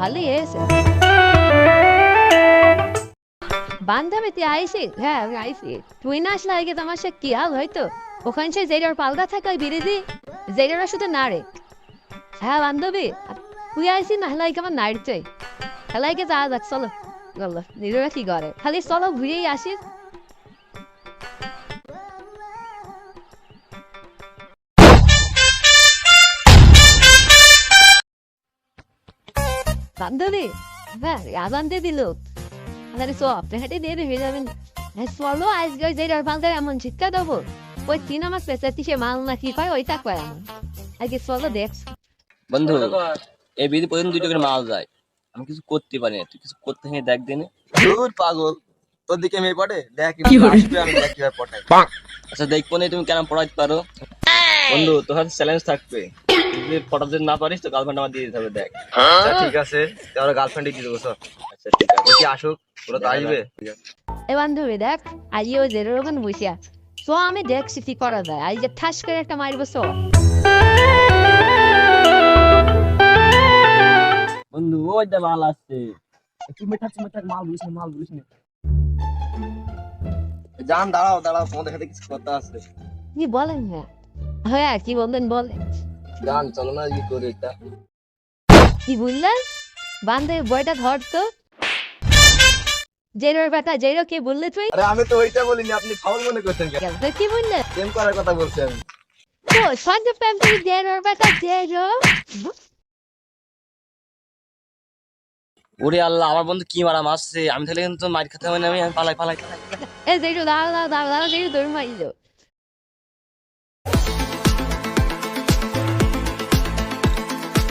ভালোই হয়েছে। বান্ধবী তুই আইসি? হ্যাঁ আমি আইসি। তুই না আসলে আগে তোমার সে কি হাল হয়তো। ওখানে সে জেরার পালগা থাকে ওই বিরিদি জেরারা শুধু নাড়ে। হ্যাঁ বান্ধবী তুই আইসি না হলে আমার নাড় চাই। হেলাইকে যা যাক চলো গল্ল নিজেরা কি করে খালি চলো ঘুরেই আসিস। বান্ধবী হ্যাঁ আজান দিয়ে দিল তাহলে সো আপনি হাঁটে দিয়ে হয়ে যাবেন। চলো আজকে ওই জেরার পালগা এমন শিক্ষা দেবো ওই তিন আমার পেঁচাতি সে মাল না কি পায় ওইটা কয় আমার আগে চলো দেখ। বন্ধু এই বিধি প্রতিদিন 2 টাকার মাল যায়, আমি কিছু করতে পারি না, তুই কিছু করতে নিয়ে দেখ দিনে। দূর পাগল, তোর দিকে মেয়ে পড়ে দেখ কিভাবে আসবে, আমি দেখ কিভাবে পটাই। আচ্ছা দেখবো না তুমি কেন পড়াইতে পারো। বন্ধু তোর হাতে চ্যালেঞ্জ থাকবে, যদি পড়াতে না পারিস তো গার্লফ্রেন্ড আমার দিয়ে দিতে হবে। দেখ আচ্ছা ঠিক আছে, তাহলে গার্লফ্রেন্ড দিয়ে দেবো সব। আচ্ছা ঠিক আছে, দেখি আসুক, ওরা তো আসবে। এ বান্ধবী দেখ আজ ওই জেরার ওখানে বসিয়া তো আমি দেখছি কি করা যায় আজ যে ঠাস করে একটা মারবো সো। বন্ধু ওইটা মাল আসছে, তুই মেঠাক মাল বলিস না, মাল বলিস না। জান দাঁড়াও দাঁড়াও, তোমাদের সাথে কিছু কথা আছে। কি বলেন না হ্যাঁ কি বলবেন বলেন। জান চলো না কি করে এটা। কি বললেন বান্ধবী বইটা ধর তো জেরোর বেটা জেরো কে বললে তুই? আরে আমি তো ওইটা বলিনি, আপনি ফাউল মনে করছেন কেন? তুই কি বললে? প্রেম করার কথা বলছেন। তো সদ্য প্রেম তুই জেরোর বেটা জেরো। ওরে আল্লাহ, আমার বন্ধু কি মারা মারছে, আমি তাহলে কিন্তু মার খেতে হবে না, আমি পালাই পালাই। এ জেরো দাঁড়া দাঁড়া দাঁড়া জেরো দৌড় মারিল।